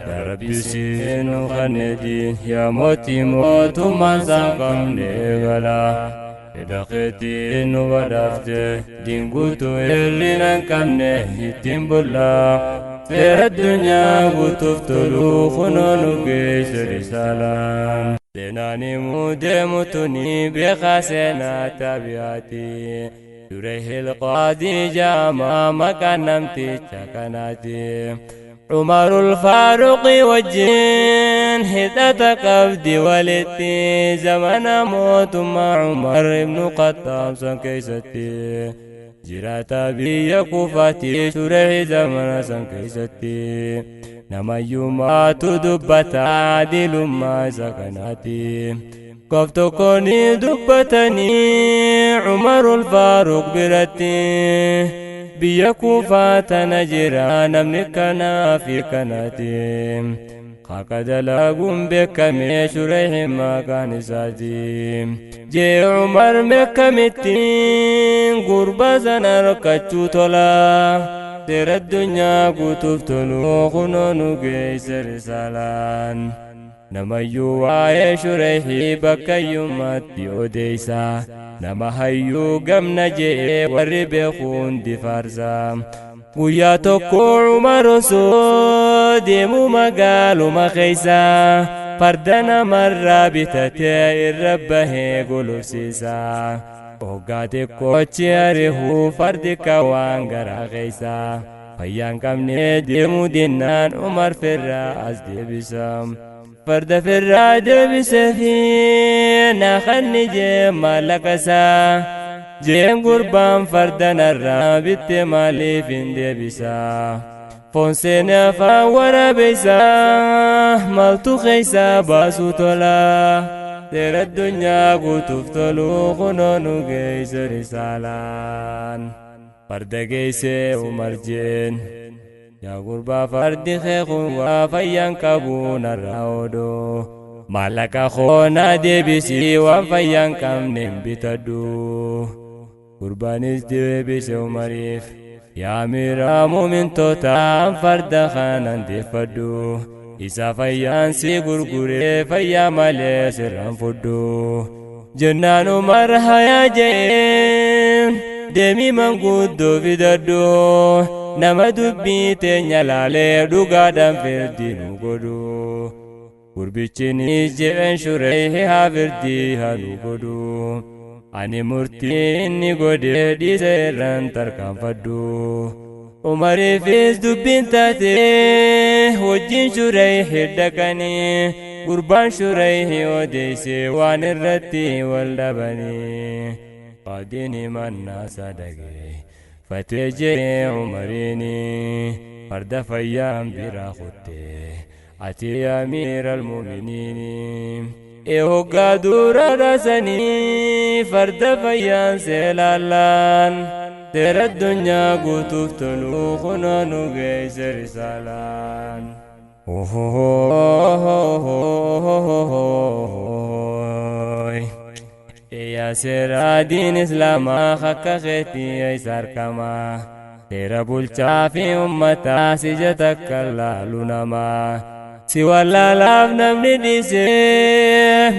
يا ربي سين خندين يا موتي موت ما سانقمني غلا دقيتي إنه بدفت دين قلتو اللي ننكمني يتم بالله في الدنيا قلتفتلو خنونو قيس رسالان سناني مودي متني بخاسنا تبياتي يريه القاضي جاما مكان نمتي شكناتي عمر الفاروق وجين هدتك أبدي ولدتي زمن موت مع عمر بن خطاب سنكيستي جراتا بي كوفاتي شرح زمن سنكيستي نما يوما تدبتا عدل ما سكناتي قفتو كوني دبتني عمر الفاروق برتي بيا كوفة نجرا نملكنا في كناتي خاكد لاقوم بك ميش ريح ما كان ساتي جي عمر مكمتين قربا زنركتشو تولا تير الدنيا قطفتنو خنونو قيس رسالان نميو وعيش ريحي بكا يوماتي أوديسا نما هيو قم نجي وربي خون دي فارسا ويا توكو عمر ديمو مقالو مخيسا فردنا مرة بتتي الربه قلو سيسا وقاتي كوچي أريهو فردك وانقرا غيسا فيان كمني ديمو دينان عمر فراس دي بسام فرد فراد بسفينة خلني جيم مالكسا جيم قربان فردن الرابط مالي فين دي بسا فونسينا فاورا بيسا مالتو خيسا باسو تولا تير الدنيا قطفتلو خنونو قيس رسالان فرد قيسي ومرجين يا غربا فرد خيخون وفيان كابون الراودو مالك خونا دي بسي وفيان كم نمبتدو قربانيز دي بسي ومريف يا ميرا مؤمن توتا فرد خانان دي فدو إسا فيان سي غرغوري فيا مالي سران فدو جنان مرها يا جين دمي من قدو في ددو nama dubbite nyalale dugaadhaan firdii nu godhu gurbichinis jedhan shuree haa firdii haa nu godhu ani murtii inni godhe dhiisa irraan tarkaanfadhu umariifis dubbiin taate wajjin shuree hiddaqanii gurbaan shuree odeesse waan irratti wal dhabanii qaadiin himannaa sadaqee فتجي عمريني فرد فيام برا خطي أتي أمير المؤمنين إيهو قادور رسني فرد فيام سلالان تير الدنيا قطف تلو خنانو قيس رسالان يا سر دين إسلام خك خيتي أيسار كما تير بولشا في أمتا سجتك اللالونما سوى اللالف نمني ديسه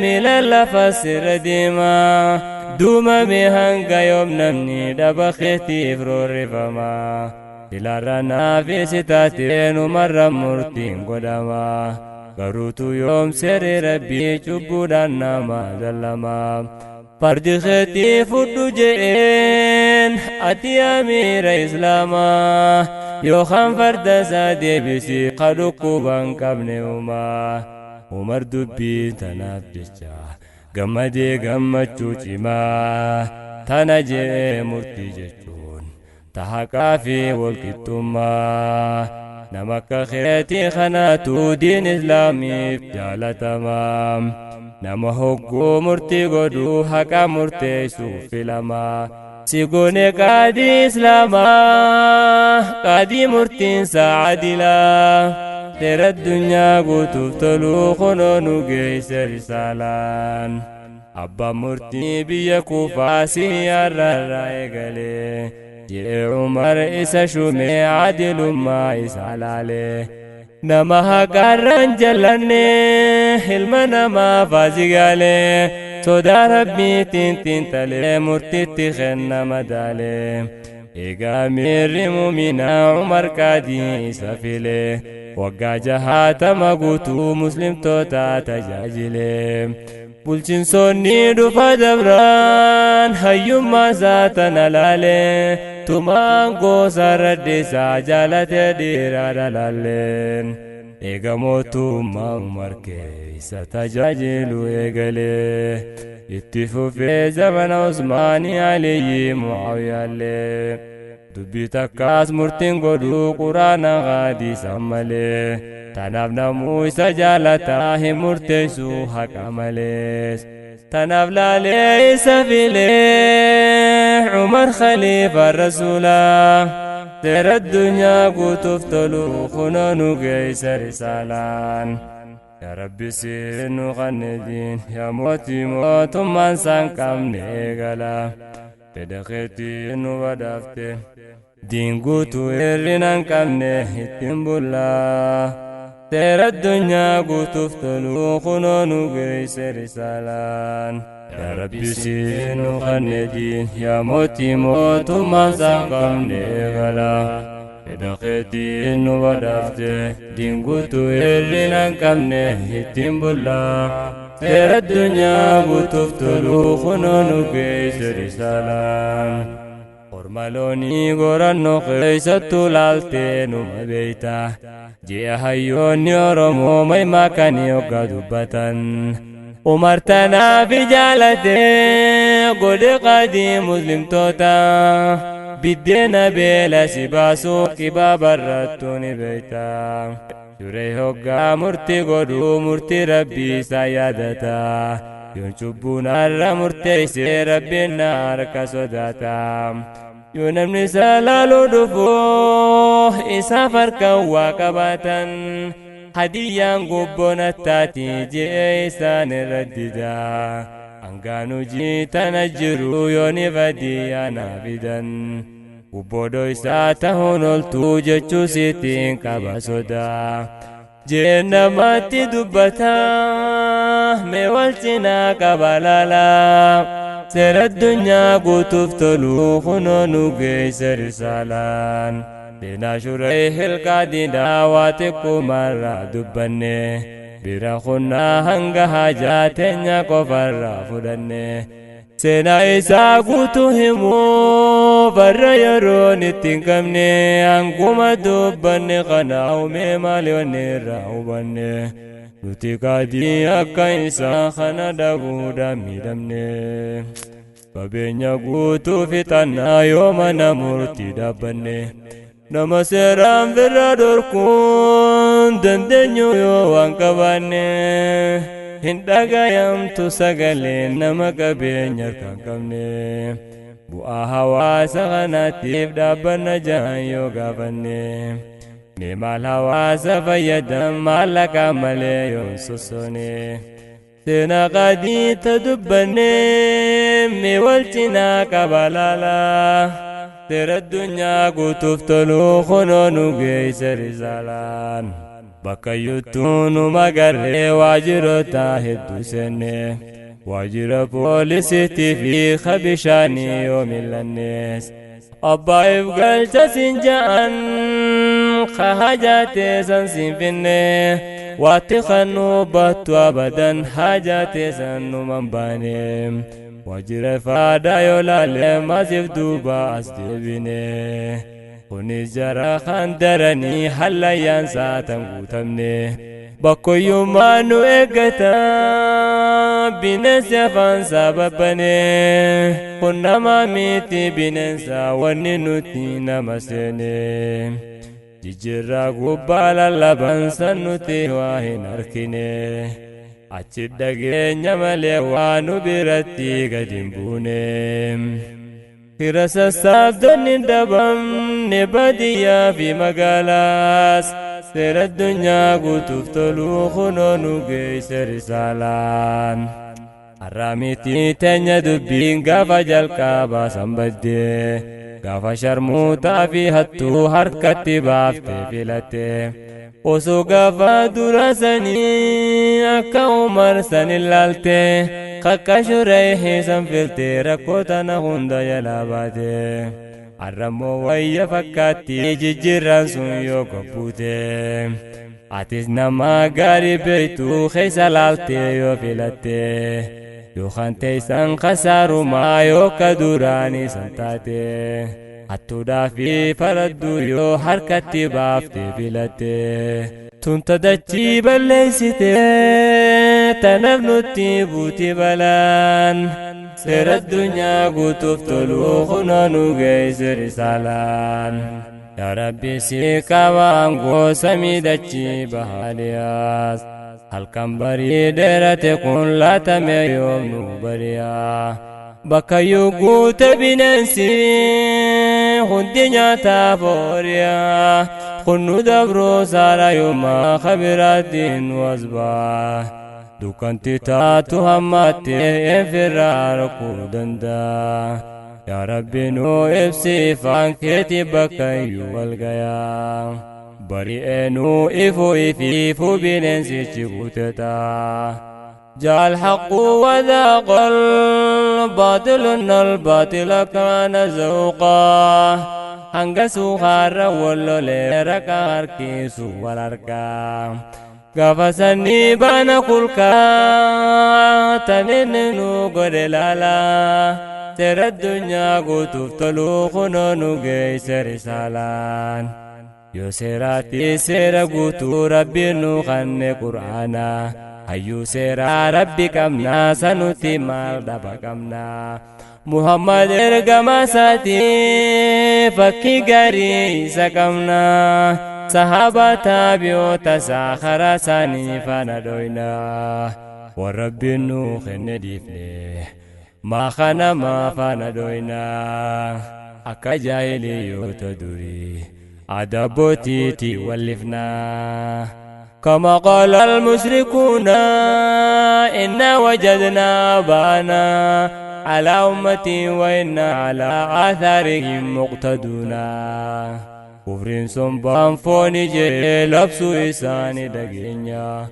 ميلا لفسر ديما دوما ميهنگا يوم نمني دبا خيتي فرور رفما تلارنا في ستاتين ومرة مرتين قدما قروتو يوم سر ربي چبودان نما ظلما فرد خطي فدو جئين أتي أمير إسلاما يوخان فرد سادي بسي قدوكو بانك ابنهما عمر دبي تناف جشا غمدي غمچو چما تنجي مرتي جچون تحقا في والكتما نمك خيتي خناتو دين إسلامي جالتمام nama hoggo murtii godhu haqa murteessuuf filama sigone qaadii islaamaa qaadii murtiinsa adilaa teera addunyaa guutuuf toluu kunoo nu geesse risaalaan abbaan murtii biyya kuufaa siyaarraa eegalee jedhe Umar isa shumee adilummaa isa laalee nama haqarran jallanne ilma namaa faasigaale sodaa rabbiitiin xiinxalee murtiitti kenna madaale eegaa miirri muuminaa Umar Qaadii isa file waggaa 60 guutuu muslimtoota tajaajile bulchinsonni dhufa dabraan hayyummaa isaatan alaale tumaan gosa raddisaa jaalate dhiiraa dhalaalleen eega mootummaa Umar keessa tajaajilu eegalee itti fufee zamana Usmaanii Aliyyi Mu'aawiyaallee dubbii takkaas murtiin godhuu quraana hadiisa malee tanaaf namuu isa jaalataa hin murteessu haqa malees tanaaf laalee isa filee Umar khaliifa rasuulaa seera addunyaa guutuuf tolu kunoo nu geessa risaalaan yaa rabbi siinu qannediin yaa mootii mootummaan isaan qabne eegala fedha keetiin nu badhaafte diin guutuu hir'inaan qabne ittiin bullaa seera addunyaa guutuuf tolu kunoo nu geesse risaalaan yaa rabbi siinu qannediin yaa mootii mootummaan isaan qabne eegala fedha keetiin nu badhaafte diin guutuu hir'inaan qabne ittiin bullaa seera addunyaa guutuuf tolu kunoo nu geesse risaalaan ormaloonii gorannoo keessattuu laaltee numa beeyta ji'a hayyoonni Oromoo maymaa kan hoggaa dubbatan Umar tanaaf jaalatee godhe qaadii muslimtoota biddeena beela si baasuu qibaa barrattuu ni beeyta duree hoggaa murtii godhuu murtii rabbii isaa yaadata yoon cubbuun har'a murteessee rabbiin na harka sodaata yoo namni isaa laaluu dhufuu isaaf harkaan waa qabaatan hadiyyaan gubboon attaati jee isaan irra dida hangaan hojii tana jiru yooni badiyyaa naa fidan gubboodoo isaa ta'uun oltuu jechuu sittiin qaba sodaa jeen namatti dubbata mee wal cinaa qaba laalaa seera addunyaa guutuuf tolu kunoo nu geesse risaalaan seenaa Shurayhil Qaadiidhaa waa xiqqoomarraa dubbanne bira kunnaa hanga hajaa teenya qofarraa fudhanne seenaa isaa guutuu himuu barra yeroon ittiin qabne hanguma dubbanne kana umee maali wanni irraa hubanne nuti qaadii akka isaa kana dhabuudhaan miidhamne qabeenya guutuu fixannaa yoo mana murtii dhaabbanne nama seeraan birra dhorkuun dandeenyu yoo waan qabaanne hin dhagayamtu sagaleen nama qabeenya harkaan qabne bu'aa hawaasa kanaatiif dhaabbanna jahan yoo gaafanne mee maal hawaasa fayyadan maallaqa malee yoon sossoone seenaa qaadii ta dubbanne mee wal cinaa qaba laalaa seera addunyaa guutuuf tolu kunoo nu geesse risaalaan bakka iyyuttuu nu magarree waajjiroota hedduu seenne waajjira poolisiitii fi kabishaanii yoo millannees abbaa'eef galcha siin ja'an hajaatee san siin finne waatti kan nu battu abadan hajaatee san nu manbaane waajjira faadaa yoo laalee maasiif duuba as deebine kunis jara kan daranii hallayyaan saatan guutamne bakkoyyummaa nu eeggata bineensi afaan sababbane kun nama miti bineensa wanni nuti nama seene jijjiirraa gubbaa lallaban san nuti waa hin arkine achi dhageenya malee waa nu biratti gadi hin buune fira sassaabdonni dhabamne baadiyyaa fi magaalaas seera addunyaa guutuuf tolu kunoo nu geesse risaalaan har'a miti teenya dubbiin gaafa jalqabaa san baddee gaafa sharmuutaa fi hattuu harkatti baaftee filatte osoo gaafa durasanii akka Umar san ilaalte qaqqashuree hiisan filtee rakkoota na hunda jalaa baate arramoo wayya fakkaatti jijjiirraan sun yoo qabbuute atis nama gaarii beektu keessa laaltee yoo filatte yookaan teessan khasaarumaa yoo ka duraanii san taate hattuudhaa fi faraddu yoo harkatti baaftee filatte tunta dachii balleessite tanaaf nutti buuti balaan seera addunyaa guutuuf toluu kunoo nu geesse risaalaan yaa rabbi si qabaan gosa miidhachii bahaaliyaas halkan barii dheerate kun laatame yoom nu bariyaa bakka yoo guute bineensi hundi nyaataaf ooriyaa kun nu dabroo saara yoomaa kabiraattiin wasbaa dukkanti taatu hammaattee enfirraa rakkuu danda'a yaa rabbi nu ibsi ifaan keeti bakka iyyuu walgayaa bari'ee nu ifu bineensichi guuteta جاء الحق وذاق الباطل إن الباطل كان زوقا هنگسو خار واللولي ركا هركيسو والاركا غفصني بانا كلكا تنينو قدلالا ترى الدنيا قطف تلوخنو نغيس رسالان يو سيراتي سيرا قطو ربي نخن قرآنا أيو سيرا ربي كمنا سنوتي مال دبا كمنا محمد ارقما ساتي فكي غري سكمنا صحابة تابعو تساخر ساني فندوينا وربي نوخ نديفني ما خنا ما فندوينا أكا جاهلي يوتدوري عدبوتي تولفنا كما قال المشركون إنا وجدنا آباءنا على أمتي وإنا على آثارهم مقتدونا كفر سنبان فوني جي لبسو إساني دقينيا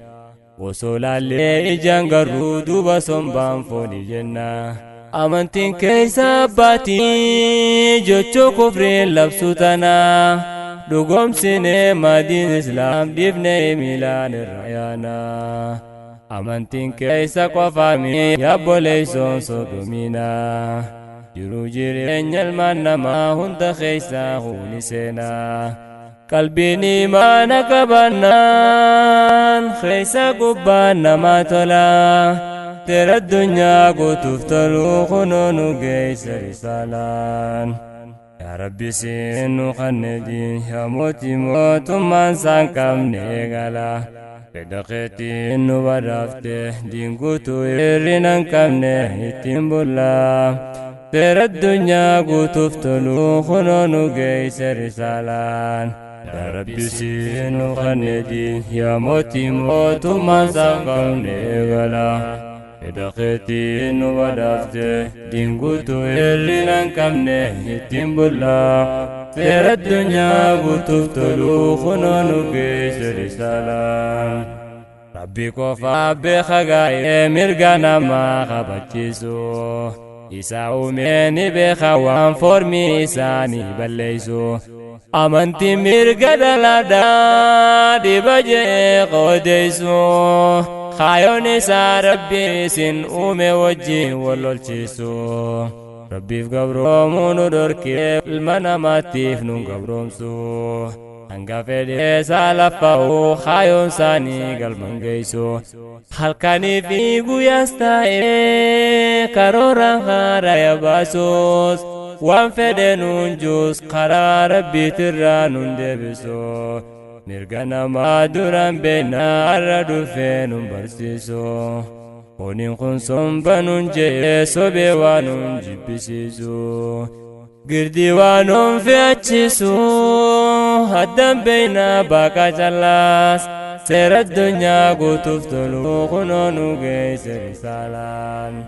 وصولا لي جنگرو دوبا سنبان فوني جنة أمنتين كيسا باتي جوچو كفر لبسو تنا دوغم سنه مدين اسلام ديفنه ميلان الريانا امانتين كيسا قفامي يابوليسون صدومينا جرو جيرين المنما هند خيسا هوني سينا قلبيني ما نكبنان خيسا قبان ما تولا ترى الدنيا قطف تلو خنونو قيس رسالان يا ربي سينو خندي يا موتي موت من سانكم نيغالا بدقتي انو بدافته دينغوتو يرينن كمنه يتيمبولا ترى الدنيا قطفتلو خنونو قيس رسالان يا ربي سينو خندي يا موتي موت من سانكم نيغالا بدقتي انو بدافته دينغوتو يرينن كمنه يتيمبولا ترى الدنيا قطفتلو خنونو قيس رسالان ربي كوفا بخغاية مرغانا ما خبتشيسو إساو ميني بخوان فورمي إساني بليسو أمانتي مرغا دلادا دي بجي قوديسو خايون إسا ربي سن أومي وجي والولشيسو ربي في قبروم ندركي المناماتيف نون قبرومسو هنگا فيدي سالفاو خايون ساني قلبن قيسو خلقاني في قياستاي كارورا خارا يباسوس وان فيدي نونجوس قرار ربي ترانون ديبسو مرغانا ما دوران بينا الردو فينون برسيسو ونين خنصم بنون جيسو بيوانون جبسيسو قردي وانون في أجسو هدام بينا باقا جلاس سير الدنيا قطفتلو خنونو قيس رسالان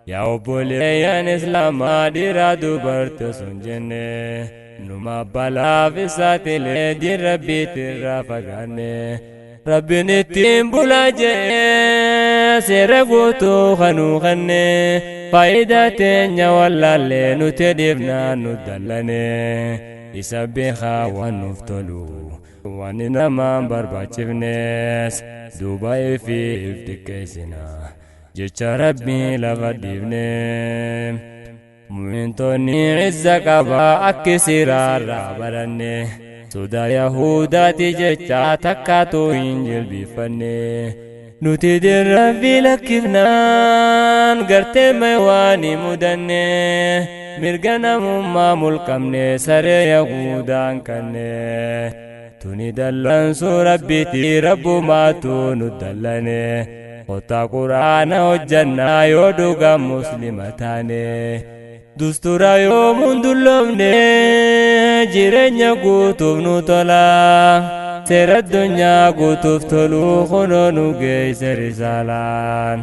يا أبولي يا نسلام ديرادو برتسون جنة numa balaa fi saaxilee diin rabbiitirraa fagaanne rabbiin ittiin bulaa jee seera guutuu kanuu kanne faayidaa teenya wallaallee nuti dhiifnaan nu dallane isa beekaa waan nuuf tolu waan namaan barbaachifnes duuba ifiif dhiqqeessina jecha rabbii lafa dhiifne mu'mintoonni izza qabaa akki siraarraa baranne sodaa yahudaati jecha takkaatu hin jilbifanne nuti din rabbii lakkifnaan gartee waan mudanne mirga namummaa mulqamne saree yahudaan kanne tuni dallansuu rabbiiti rabbumaatu nu dallane qotaa quraana hojjannaa yoo dhugaa muslima taane dustura yoomuun dulloomne jireenya guutuuf nu tola seera addunyaa guutuuf toluu kunoo nu geesse risaalaan